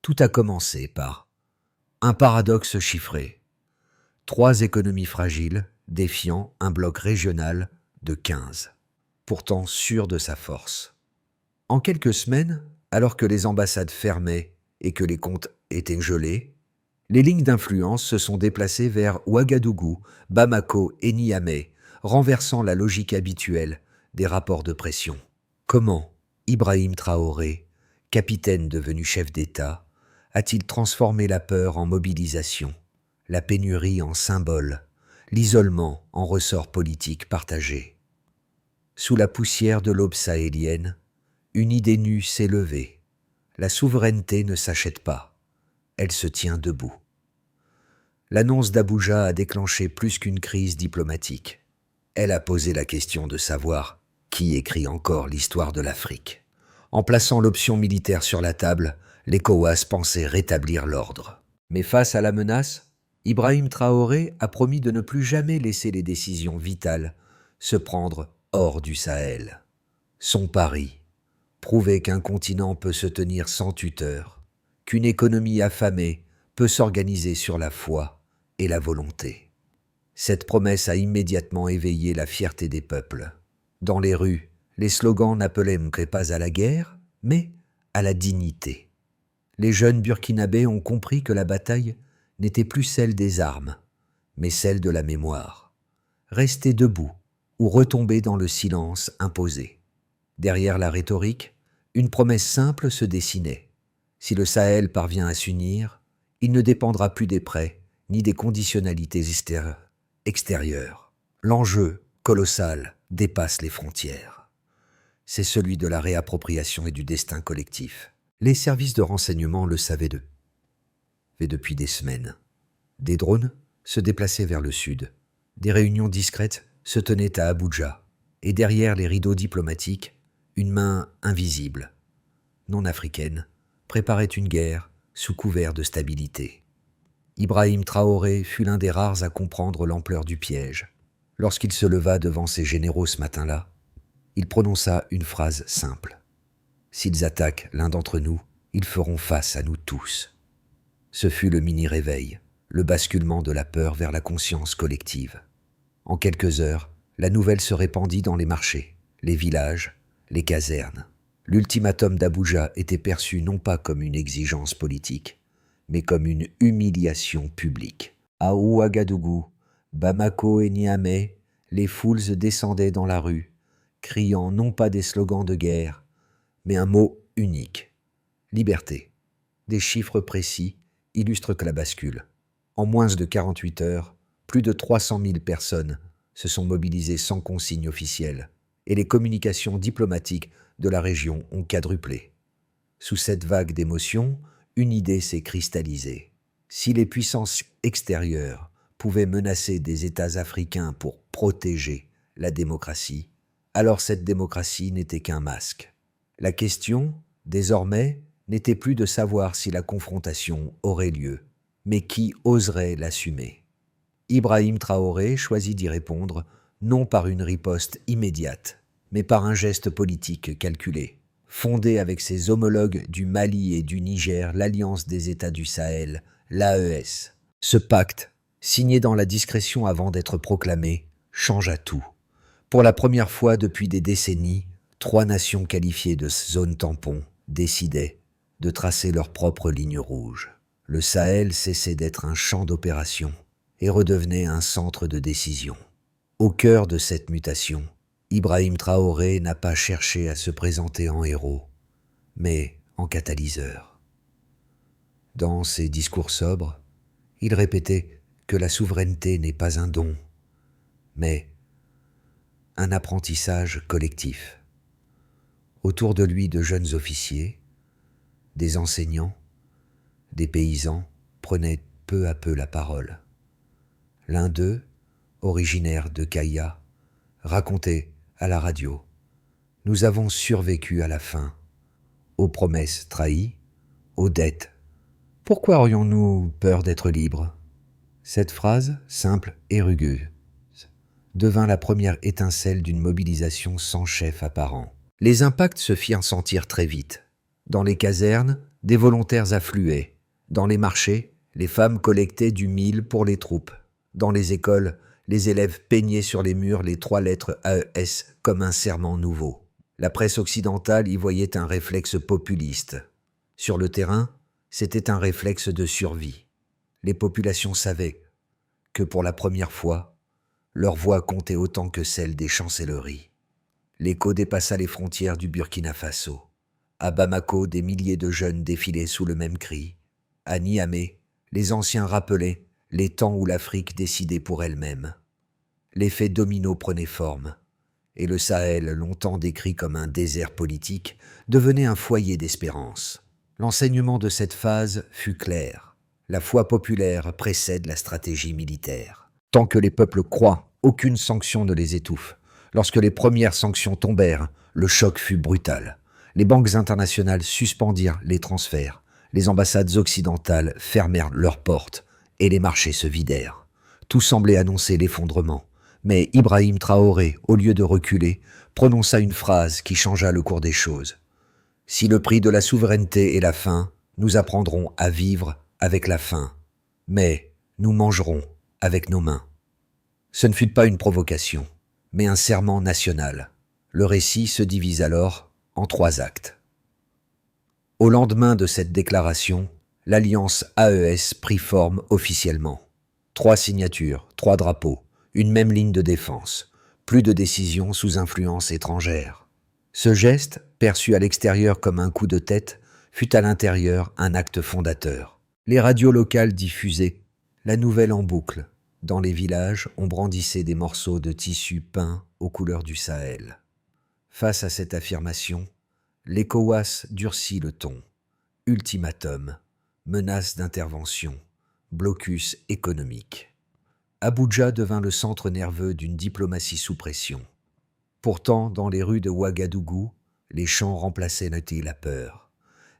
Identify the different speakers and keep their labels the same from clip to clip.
Speaker 1: Tout a commencé par un paradoxe chiffré. 3 économies fragiles défiant un bloc régional de 15, pourtant sûr de sa force. En quelques semaines, alors que les ambassades fermaient et que les comptes étaient gelés, les lignes d'influence se sont déplacées vers Ouagadougou, Bamako et Niamey, renversant la logique habituelle des rapports de pression. Comment Ibrahim Traoré, capitaine devenu chef d'État, a-t-il transformé la peur en mobilisation, la pénurie en symbole, l'isolement en ressort politique partagé? Sous la poussière de l'aube sahélienne, une idée nue s'est levée. La souveraineté ne s'achète pas, elle se tient debout. L'annonce d'Abuja a déclenché plus qu'une crise diplomatique. Elle a posé la question de savoir qui écrit encore l'histoire de l'Afrique. En plaçant l'option militaire sur la table, l'ECOWAS pensait rétablir l'ordre. Mais face à la menace, Ibrahim Traoré a promis de ne plus jamais laisser les décisions vitales se prendre hors du Sahel. Son pari: prouver qu'un continent peut se tenir sans tuteur, qu'une économie affamée peut s'organiser sur la foi et la volonté. Cette promesse a immédiatement éveillé la fierté des peuples. Dans les rues, les slogans n'appelaient pas à la guerre, mais à la dignité. Les jeunes burkinabés ont compris que la bataille n'était plus celle des armes, mais celle de la mémoire. Rester debout ou retomber dans le silence imposé. Derrière la rhétorique, une promesse simple se dessinait. Si le Sahel parvient à s'unir, il ne dépendra plus des prêts ni des conditionnalités extérieures. L'enjeu, colossal, dépasse les frontières. C'est celui de la réappropriation et du destin collectif. Les services de renseignement le savaient depuis des semaines. Des drones se déplaçaient vers le sud. Des réunions discrètes se tenaient à Abuja. Et derrière les rideaux diplomatiques, une main invisible, non africaine, préparait une guerre sous couvert de stabilité. Ibrahim Traoré fut l'un des rares à comprendre l'ampleur du piège. Lorsqu'il se leva devant ses généraux ce matin-là, il prononça une phrase simple. « S'ils attaquent l'un d'entre nous, ils feront face à nous tous. » Ce fut le mini-réveil, le basculement de la peur vers la conscience collective. En quelques heures, la nouvelle se répandit dans les marchés, les villages, les casernes. L'ultimatum d'Abuja était perçu non pas comme une exigence politique, mais comme une humiliation publique. À Ouagadougou, Bamako et Niamey, les foules descendaient dans la rue, criant non pas des slogans de guerre, mais un mot unique: liberté. Des chiffres précis illustrent que la bascule. En moins de 48 heures, plus de 300 000 personnes se sont mobilisées sans consigne officielle, et les communications diplomatiques de la région ont quadruplé. Sous cette vague d'émotions, une idée s'est cristallisée. Si les puissances extérieures pouvaient menacer des États africains pour protéger la démocratie, alors cette démocratie n'était qu'un masque. La question, désormais, n'était plus de savoir si la confrontation aurait lieu, mais qui oserait l'assumer. Ibrahim Traoré choisit d'y répondre non par une riposte immédiate, mais par un geste politique calculé. Fondé avec ses homologues du Mali et du Niger l'Alliance des États du Sahel, l'AES. Ce pacte, signé dans la discrétion avant d'être proclamé, changea tout. Pour la première fois depuis des décennies, 3 nations qualifiées de zone tampon décidaient de tracer leur propre ligne rouge. Le Sahel cessait d'être un champ d'opération et redevenait un centre de décision. Au cœur de cette mutation, Ibrahim Traoré n'a pas cherché à se présenter en héros, mais en catalyseur. Dans ses discours sobres, il répétait que la souveraineté n'est pas un don, mais un apprentissage collectif. Autour de lui, de jeunes officiers, des enseignants, des paysans prenaient peu à peu la parole. L'un d'eux, originaire de Kaya, racontait à la radio: « Nous avons survécu à la faim, aux promesses trahies, aux dettes. Pourquoi aurions-nous peur d'être libres ?» Cette phrase, simple et rugueuse, devint la première étincelle d'une mobilisation sans chef apparent. Les impacts se firent sentir très vite. Dans les casernes, Des volontaires affluaient. Dans les marchés, les femmes collectaient du mil pour les troupes. Dans les écoles, les élèves peignaient sur les murs les 3 lettres AES comme un serment nouveau. La presse occidentale y voyait un réflexe populiste. Sur le terrain, c'était un réflexe de survie. Les populations savaient que pour la première fois, leur voix comptait autant que celle des chancelleries. L'écho dépassa les frontières du Burkina Faso. À Bamako, des milliers de jeunes défilaient sous le même cri. À Niamey, les anciens rappelaient les temps où l'Afrique décidait pour elle-même. L'effet domino prenait forme, et le Sahel, longtemps décrit comme un désert politique, devenait un foyer d'espérance. L'enseignement de cette phase fut clair. La foi populaire précède la stratégie militaire. Tant que les peuples croient, aucune sanction ne les étouffe. Lorsque les premières sanctions tombèrent, le choc fut brutal. Les banques internationales suspendirent les transferts. Les ambassades occidentales fermèrent leurs portes et les marchés se vidèrent. Tout semblait annoncer l'effondrement. Mais Ibrahim Traoré, au lieu de reculer, prononça une phrase qui changea le cours des choses. « Si le prix de la souveraineté est la faim, nous apprendrons à vivre avec la faim. Mais nous mangerons avec nos mains. » Ce ne fut pas une provocation, mais un serment national. Le récit se divise alors en 3 actes. Au lendemain de cette déclaration, l'alliance AES prit forme officiellement. 3 signatures, 3 drapeaux, une même ligne de défense, plus de décisions sous influence étrangère. Ce geste, perçu à l'extérieur comme un coup de tête, fut à l'intérieur un acte fondateur. Les radios locales diffusaient la nouvelle en boucle. Dans les villages, on brandissait des morceaux de tissu peint aux couleurs du Sahel. Face à cette affirmation, l'ECOWAS durcit le ton. Ultimatum, menace d'intervention, blocus économique. Abuja devint le centre nerveux d'une diplomatie sous pression. Pourtant, dans les rues de Ouagadougou, les chants remplaçaient la peur.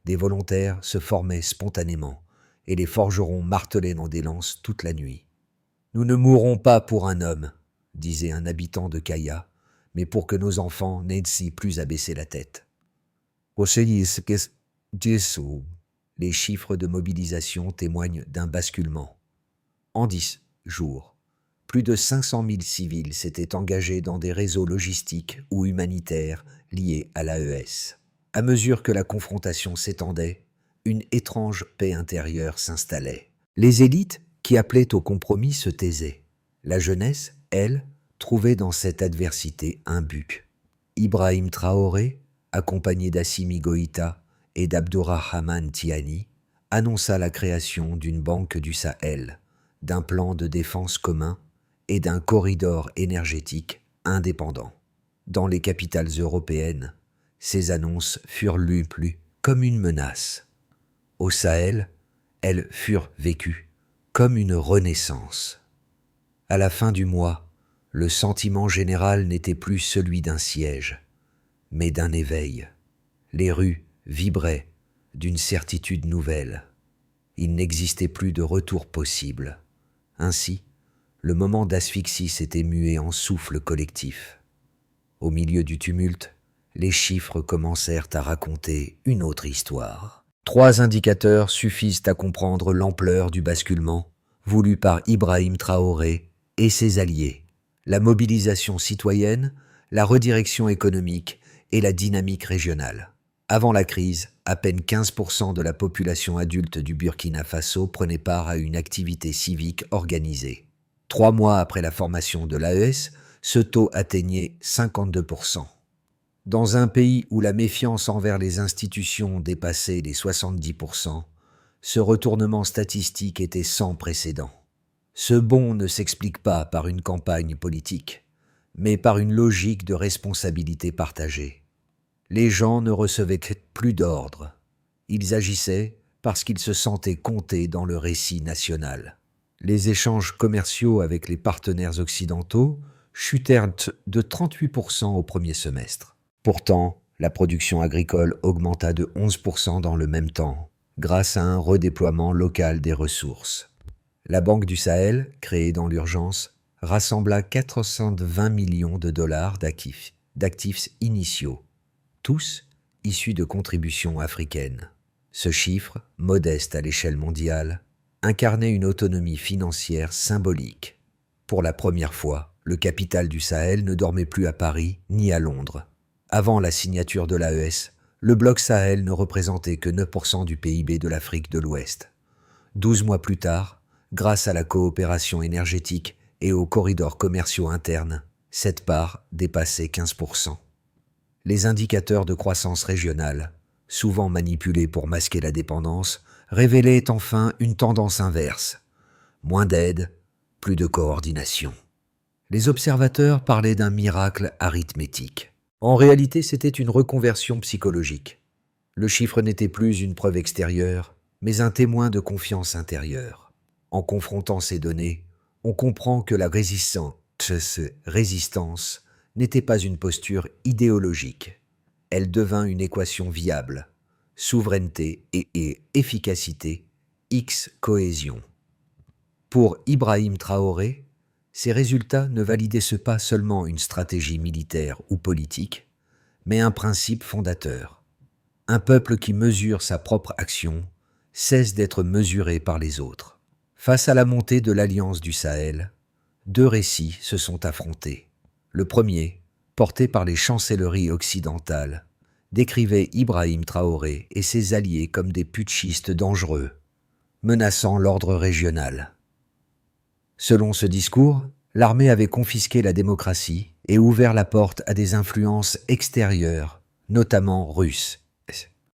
Speaker 1: Des volontaires se formaient spontanément et les forgerons martelaient dans des lances toute la nuit. « Nous ne mourrons pas pour un homme », disait un habitant de Kaya, mais pour que nos enfants n'aient plus à baisser la tête. Les chiffres de mobilisation témoignent d'un basculement. En 10 jours, plus de 500 000 civils s'étaient engagés dans des réseaux logistiques ou humanitaires liés à l'AES. À mesure que la confrontation s'étendait, une étrange paix intérieure s'installait. Les élites qui appelaient au compromis se taisaient. La jeunesse, elle, trouvait dans cette adversité un but. Ibrahim Traoré, accompagné d'Assimi Goïta et d'Abdourahmane Tiani, annonça la création d'une banque du Sahel, d'un plan de défense commun et d'un corridor énergétique indépendant. Dans les capitales européennes, ces annonces furent lues plus comme une menace. Au Sahel, elles furent vécues comme une renaissance. À la fin du mois, le sentiment général n'était plus celui d'un siège, mais d'un éveil. Les rues vibraient d'une certitude nouvelle. Il n'existait plus de retour possible. Ainsi, le moment d'asphyxie s'était mué en souffle collectif. Au milieu du tumulte, les chiffres commencèrent à raconter une autre histoire. 3 indicateurs suffisent à comprendre l'ampleur du basculement voulu par Ibrahim Traoré et ses alliés. La mobilisation citoyenne, la redirection économique et la dynamique régionale. Avant la crise, à peine 15% de la population adulte du Burkina Faso prenait part à une activité civique organisée. 3 mois après la formation de l'AES, ce taux atteignait 52%. Dans un pays où la méfiance envers les institutions dépassait les 70%, ce retournement statistique était sans précédent. Ce bond ne s'explique pas par une campagne politique, mais par une logique de responsabilité partagée. Les gens ne recevaient plus d'ordre. Ils agissaient parce qu'ils se sentaient comptés dans le récit national. Les échanges commerciaux avec les partenaires occidentaux chutèrent de 38% au premier semestre. Pourtant, la production agricole augmenta de 11% dans le même temps, grâce à un redéploiement local des ressources. La Banque du Sahel, créée dans l'urgence, rassembla 420 millions de dollars d'actifs initiaux, tous issus de contributions africaines. Ce chiffre, modeste à l'échelle mondiale, incarnait une autonomie financière symbolique. Pour la première fois, le capital du Sahel ne dormait plus à Paris ni à Londres. Avant la signature de l'AES, le bloc Sahel ne représentait que 9% du PIB de l'Afrique de l'Ouest. 12 mois plus tard, grâce à la coopération énergétique et aux corridors commerciaux internes, cette part dépassait 15%. Les indicateurs de croissance régionale, souvent manipulés pour masquer la dépendance, révélaient enfin une tendance inverse. Moins d'aide, plus de coordination. Les observateurs parlaient d'un miracle arithmétique. En réalité, c'était une reconversion psychologique. Le chiffre n'était plus une preuve extérieure, mais un témoin de confiance intérieure. En confrontant ces données, on comprend que la résistance n'était pas une posture idéologique. Elle devint une équation viable. Souveraineté et efficacité, X cohésion. Pour Ibrahim Traoré, ces résultats ne validaient pas seulement une stratégie militaire ou politique, mais un principe fondateur. Un peuple qui mesure sa propre action cesse d'être mesuré par les autres. Face à la montée de l'Alliance du Sahel, deux récits se sont affrontés. Le premier, porté par les chancelleries occidentales, décrivait Ibrahim Traoré et ses alliés comme des putschistes dangereux, menaçant l'ordre régional. Selon ce discours, l'armée avait confisqué la démocratie et ouvert la porte à des influences extérieures, notamment russes.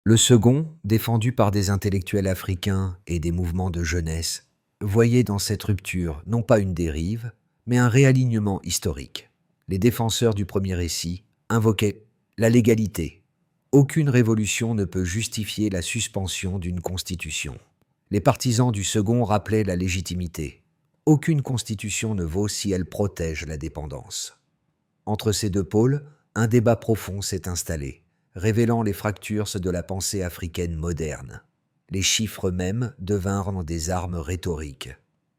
Speaker 1: Le second, défendu par des intellectuels africains et des mouvements de jeunesse, voyait dans cette rupture non pas une dérive, mais un réalignement historique. Les défenseurs du premier récit invoquaient la légalité. Aucune révolution ne peut justifier la suspension d'une constitution. Les partisans du second rappelaient la légitimité. Aucune constitution ne vaut si elle protège la dépendance. Entre ces deux pôles, un débat profond s'est installé, révélant les fractures de la pensée africaine moderne. Les chiffres mêmes devinrent des armes rhétoriques.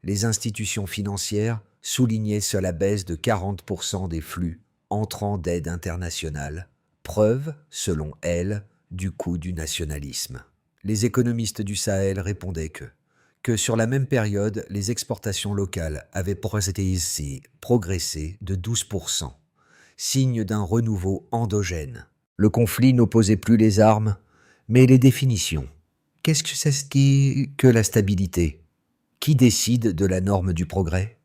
Speaker 1: Les institutions financières soulignaient sur la baisse de 40% des flux entrant d'aide internationale, preuve, selon elles, du coût du nationalisme. Les économistes du Sahel répondaient que sur la même période, les exportations locales avaient progressé de 12%, signe d'un renouveau endogène. Le conflit n'opposait plus les armes, mais les définitions. Qu'est-ce que c'est que la stabilité? Qui décide de la norme du progrès?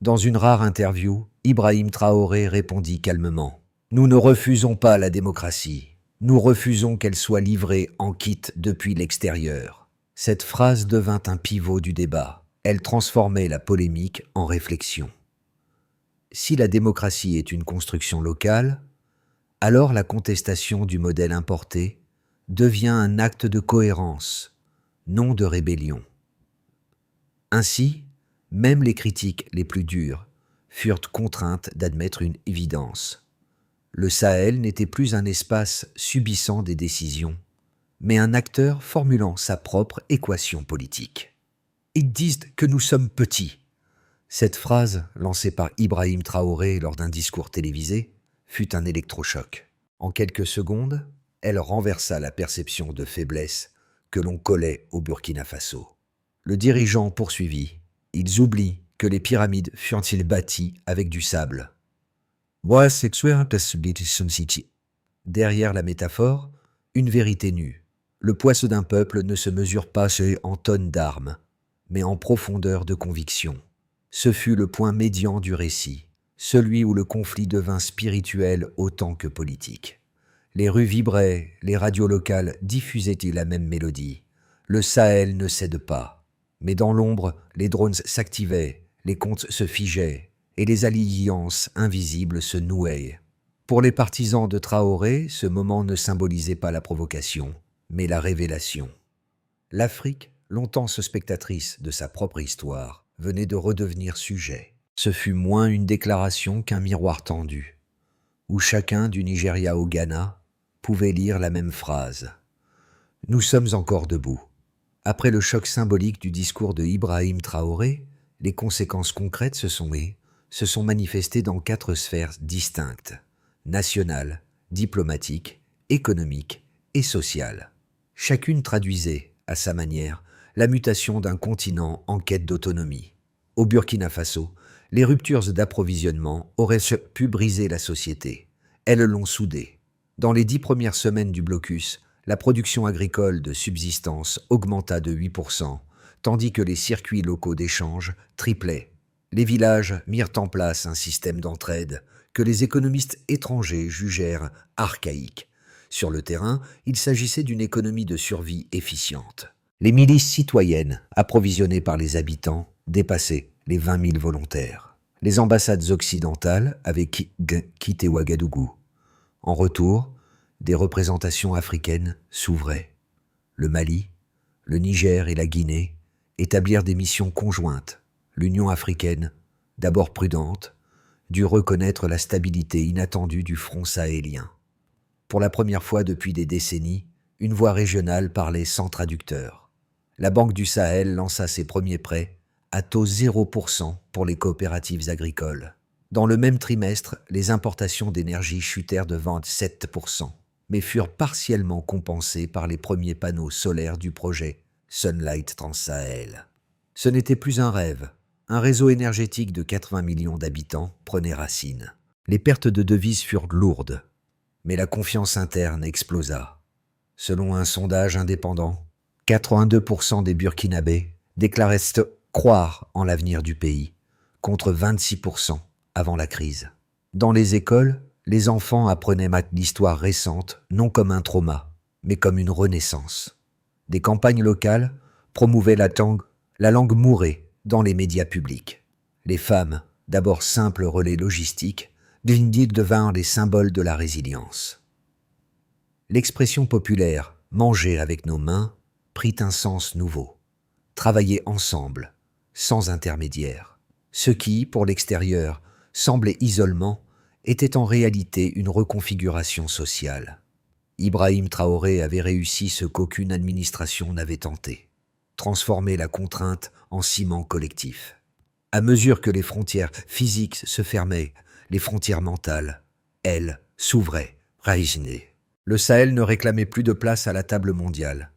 Speaker 1: Dans une rare interview, Ibrahim Traoré répondit calmement « Nous ne refusons pas la démocratie, nous refusons qu'elle soit livrée en kit depuis l'extérieur. » Cette phrase devint un pivot du débat. Elle transformait la polémique en réflexion. Si la démocratie est une construction locale, alors la contestation du modèle importé devient un acte de cohérence, non de rébellion. Ainsi, même les critiques les plus dures furent contraintes d'admettre une évidence. Le Sahel n'était plus un espace subissant des décisions, mais un acteur formulant sa propre équation politique. « Ils disent que nous sommes petits ». Cette phrase, lancée par Ibrahim Traoré lors d'un discours télévisé, fut un électrochoc. En quelques secondes, elle renversa la perception de faiblesse que l'on collait au Burkina Faso. Le dirigeant poursuivit « Ils oublient que les pyramides furent-ils bâties avec du sable ». Derrière la métaphore, une vérité nue. Le poids d'un peuple ne se mesure pas en tonnes d'armes, mais en profondeur de conviction. Ce fut le point médian du récit, celui où le conflit devint spirituel autant que politique. Les rues vibraient, les radios locales diffusaient la même mélodie. Le Sahel ne cède pas. Mais dans l'ombre, les drones s'activaient, les comptes se figeaient, et les alliances invisibles se nouaient. Pour les partisans de Traoré, ce moment ne symbolisait pas la provocation, mais la révélation. L'Afrique, longtemps spectatrice de sa propre histoire, venait de redevenir sujet. Ce fut moins une déclaration qu'un miroir tendu, où chacun du Nigeria au Ghana pouvait lire la même phrase. « Nous sommes encore debout ». Après le choc symbolique du discours de Ibrahim Traoré, les conséquences concrètes se sont manifestées dans 4 sphères distinctes, nationale, diplomatique, économique et sociale. Chacune traduisait, à sa manière, la mutation d'un continent en quête d'autonomie. Au Burkina Faso, les ruptures d'approvisionnement auraient pu briser la société. Elles l'ont soudée. Dans les 10 premières semaines du blocus, la production agricole de subsistance augmenta de 8%, tandis que les circuits locaux d'échange triplaient. Les villages mirent en place un système d'entraide que les économistes étrangers jugèrent archaïque. Sur le terrain, il s'agissait d'une économie de survie efficiente. Les milices citoyennes, approvisionnées par les habitants, dépassaient les 20 000 volontaires. Les ambassades occidentales avaient quitté Ouagadougou. En retour, des représentations africaines s'ouvraient. Le Mali, le Niger et la Guinée établirent des missions conjointes. L'Union africaine, d'abord prudente, dut reconnaître la stabilité inattendue du front sahélien. Pour la première fois depuis des décennies, une voix régionale parlait sans traducteur. La Banque du Sahel lança ses premiers prêts à taux 0% pour les coopératives agricoles. Dans le même trimestre, les importations d'énergie chutèrent de 27%, mais furent partiellement compensées par les premiers panneaux solaires du projet Sunlight Trans-Sahel. Ce n'était plus un rêve. Un réseau énergétique de 80 millions d'habitants prenait racine. Les pertes de devises furent lourdes, mais la confiance interne explosa. Selon un sondage indépendant, 82% des Burkinabés déclaraient croire en l'avenir du pays, contre 26% avant la crise. Dans les écoles, les enfants apprenaient l'histoire récente non comme un trauma, mais comme une renaissance. Des campagnes locales promouvaient la langue mourée dans les médias publics. Les femmes, d'abord simples relais logistiques, devinrent les symboles de la résilience. L'expression populaire « manger avec nos mains » prit un sens nouveau. Travailler ensemble, sans intermédiaire. Ce qui, pour l'extérieur, semblait isolement, était en réalité une reconfiguration sociale. Ibrahim Traoré avait réussi ce qu'aucune administration n'avait tenté. Transformer la contrainte en ciment collectif. À mesure que les frontières physiques se fermaient, les frontières mentales, elles, s'ouvraient, raisinaient. Le Sahel ne réclamait plus de place à la table mondiale.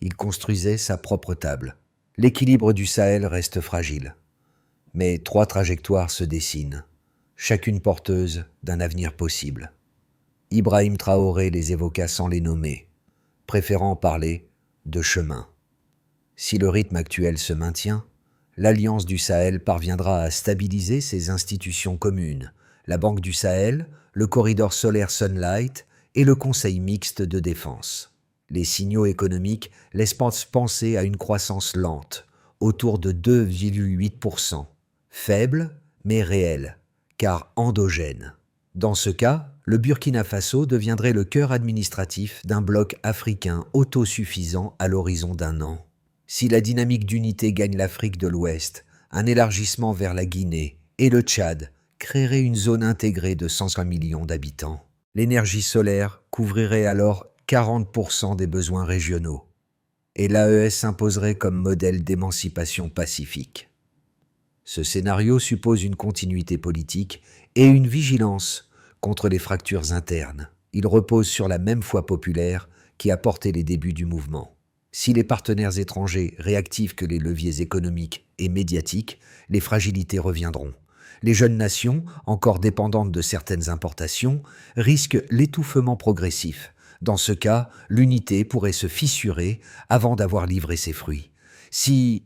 Speaker 1: Il construisait sa propre table. L'équilibre du Sahel reste fragile. Mais 3 trajectoires se dessinent, chacune porteuse d'un avenir possible. Ibrahim Traoré les évoqua sans les nommer, préférant parler de chemin. Si le rythme actuel se maintient, l'Alliance du Sahel parviendra à stabiliser ses institutions communes, la Banque du Sahel, le corridor solaire Sunlight et le Conseil mixte de défense. Les signaux économiques laissent penser à une croissance lente, autour de 2,8%, faible mais réelle, car endogène. Dans ce cas, le Burkina Faso deviendrait le cœur administratif d'un bloc africain autosuffisant à l'horizon d'1 an. Si la dynamique d'unité gagne l'Afrique de l'Ouest, un élargissement vers la Guinée et le Tchad créerait une zone intégrée de 120 millions d'habitants. L'énergie solaire couvrirait alors 40% des besoins régionaux, et l'AES s'imposerait comme modèle d'émancipation pacifique. Ce scénario suppose une continuité politique et une vigilance contre les fractures internes. Il repose sur la même foi populaire qui a porté les débuts du mouvement. Si les partenaires étrangers réactivent que les leviers économiques et médiatiques, les fragilités reviendront. Les jeunes nations, encore dépendantes de certaines importations, risquent l'étouffement progressif. Dans ce cas, l'unité pourrait se fissurer avant d'avoir livré ses fruits. Si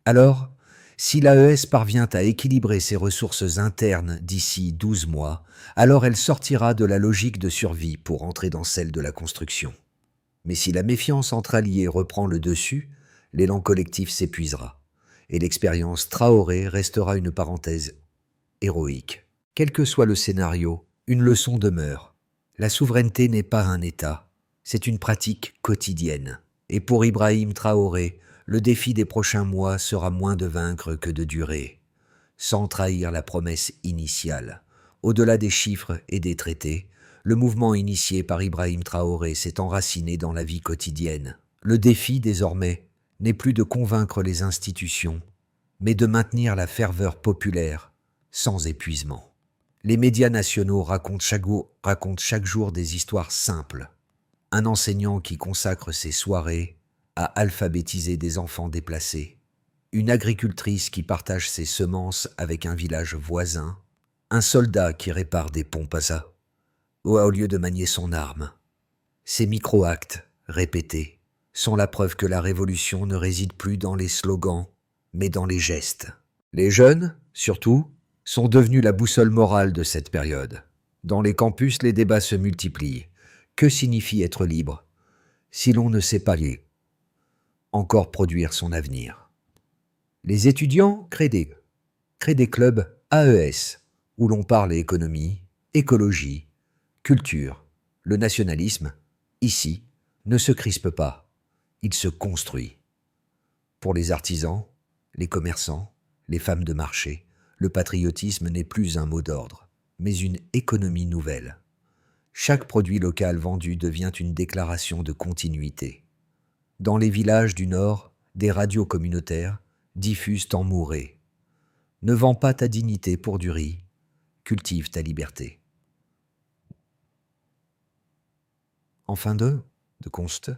Speaker 1: l'AES parvient à équilibrer ses ressources internes d'ici 12 mois, alors elle sortira de la logique de survie pour entrer dans celle de la construction. Mais si la méfiance entre alliés reprend le dessus, l'élan collectif s'épuisera, et l'expérience Traoré restera une parenthèse héroïque. Quel que soit le scénario, une leçon demeure. La souveraineté n'est pas un État, c'est une pratique quotidienne. Et pour Ibrahim Traoré, le défi des prochains mois sera moins de vaincre que de durer, sans trahir la promesse initiale. Au-delà des chiffres et des traités, le mouvement initié par Ibrahim Traoré s'est enraciné dans la vie quotidienne. Le défi, désormais, n'est plus de convaincre les institutions, mais de maintenir la ferveur populaire sans épuisement. Les médias nationaux racontent chaque jour des histoires simples. Un enseignant qui consacre ses soirées à alphabétiser des enfants déplacés. Une agricultrice qui partage ses semences avec un village voisin. Un soldat qui répare des pompes au lieu de manier son arme. Ces micro-actes, répétés, sont la preuve que la révolution ne réside plus dans les slogans, mais dans les gestes. Les jeunes, surtout, sont devenus la boussole morale de cette période. Dans les campus, les débats se multiplient. Que signifie être libre si l'on ne sait pas encore produire son avenir? Les étudiants créent des clubs AES, où l'on parle économie, écologie, culture. Le nationalisme, ici, ne se crispe pas, il se construit. Pour les artisans, les commerçants, les femmes de marché, le patriotisme n'est plus un mot d'ordre, mais une économie nouvelle. Chaque produit local vendu devient une déclaration de continuité. Dans les villages du Nord, des radios communautaires diffusent en mouré. Ne vends pas ta dignité pour du riz, cultive ta liberté. En fin de compte,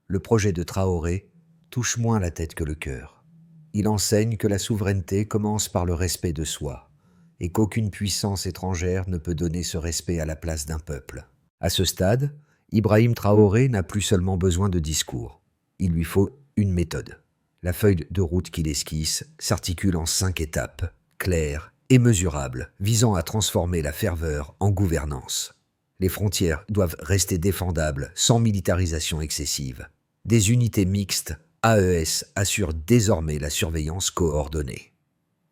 Speaker 1: le projet de Traoré touche moins la tête que le cœur. Il enseigne que la souveraineté commence par le respect de soi et qu'aucune puissance étrangère ne peut donner ce respect à la place d'un peuple. À ce stade, Ibrahim Traoré n'a plus seulement besoin de discours. Il lui faut une méthode. La feuille de route qu'il esquisse s'articule en 5 étapes, claires et mesurables, visant à transformer la ferveur en gouvernance. Les frontières doivent rester défendables, sans militarisation excessive. Des unités mixtes, AES, assurent désormais la surveillance coordonnée.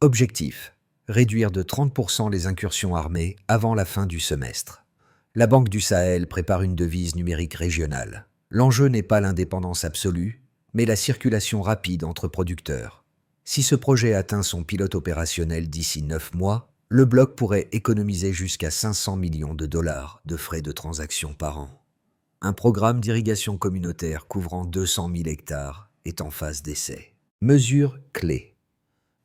Speaker 1: Objectif: réduire de 30% les incursions armées avant la fin du semestre. La Banque du Sahel prépare une devise numérique régionale. L'enjeu n'est pas l'indépendance absolue, mais la circulation rapide entre producteurs. Si ce projet atteint son pilote opérationnel d'ici 9 mois, le bloc pourrait économiser jusqu'à 500 millions de dollars de frais de transaction par an. Un programme d'irrigation communautaire couvrant 200 000 hectares est en phase d'essai. Mesure clé.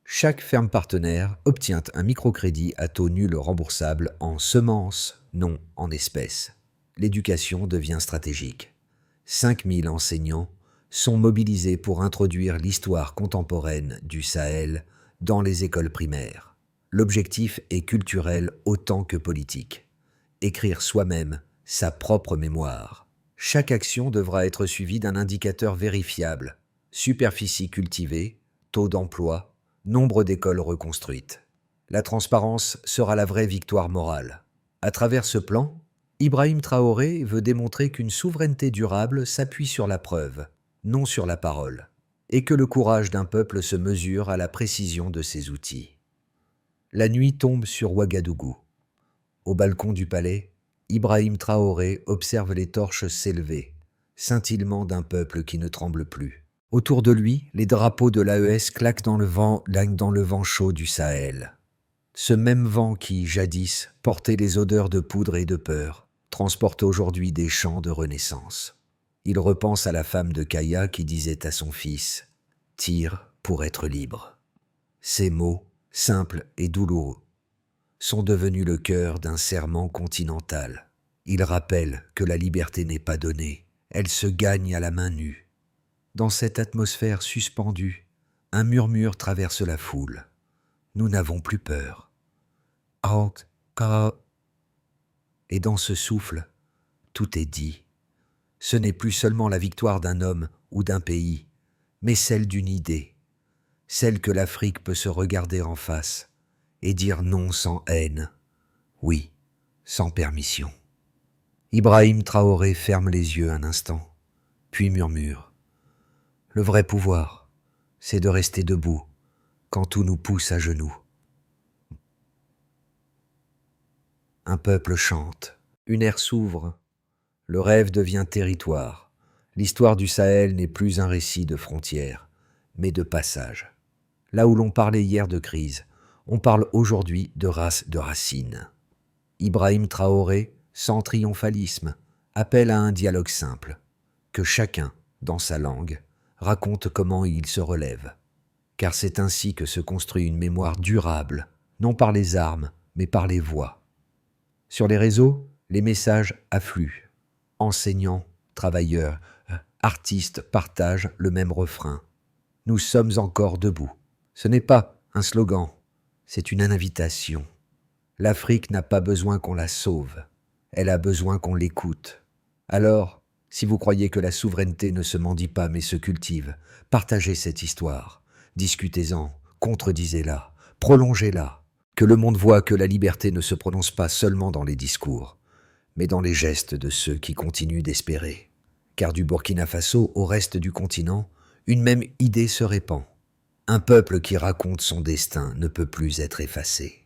Speaker 1: Chaque ferme partenaire obtient un microcrédit à taux nul remboursable en semences, non en espèces. L'éducation devient stratégique. 5000 enseignants sont mobilisés pour introduire l'histoire contemporaine du Sahel dans les écoles primaires. L'objectif est culturel autant que politique. Écrire soi-même sa propre mémoire. Chaque action devra être suivie d'un indicateur vérifiable. Superficie cultivée, taux d'emploi, nombre d'écoles reconstruites. La transparence sera la vraie victoire morale. À travers ce plan, Ibrahim Traoré veut démontrer qu'une souveraineté durable s'appuie sur la preuve, non sur la parole, et que le courage d'un peuple se mesure à la précision de ses outils. La nuit tombe sur Ouagadougou. Au balcon du palais, Ibrahim Traoré observe les torches s'élever, scintillement d'un peuple qui ne tremble plus. Autour de lui, les drapeaux de l'AES claquent dans le vent chaud du Sahel. Ce même vent qui, jadis, portait les odeurs de poudre et de peur, transporte aujourd'hui des chants de renaissance. Il repense à la femme de Kaya qui disait à son fils « Tire pour être libre ». Ces mots, simples et douloureux, sont devenus le cœur d'un serment continental. Ils rappellent que la liberté n'est pas donnée, elle se gagne à la main nue. Dans cette atmosphère suspendue, un murmure traverse la foule. Nous n'avons plus peur. Et dans ce souffle, tout est dit. Ce n'est plus seulement la victoire d'un homme ou d'un pays, mais celle d'une idée, celle que l'Afrique peut se regarder en face et dire non sans haine, oui, sans permission. Ibrahim Traoré ferme les yeux un instant, puis murmure. Le vrai pouvoir, c'est de rester debout quand tout nous pousse à genoux. Un peuple chante, une ère s'ouvre, le rêve devient territoire. L'histoire du Sahel n'est plus un récit de frontières, mais de passage. Là où l'on parlait hier de crise, on parle aujourd'hui de racines. Ibrahim Traoré, sans triomphalisme, appelle à un dialogue simple, que chacun, dans sa langue, raconte comment il se relève. Car c'est ainsi que se construit une mémoire durable, non par les armes, mais par les voix. Sur les réseaux, les messages affluent. Enseignants, travailleurs, artistes partagent le même refrain. Nous sommes encore debout. Ce n'est pas un slogan, c'est une invitation. L'Afrique n'a pas besoin qu'on la sauve, elle a besoin qu'on l'écoute. Alors, si vous croyez que la souveraineté ne se mendie pas mais se cultive, partagez cette histoire, discutez-en, contredisez-la, prolongez-la, que le monde voit que la liberté ne se prononce pas seulement dans les discours, mais dans les gestes de ceux qui continuent d'espérer. Car du Burkina Faso au reste du continent, une même idée se répand. Un peuple qui raconte son destin ne peut plus être effacé.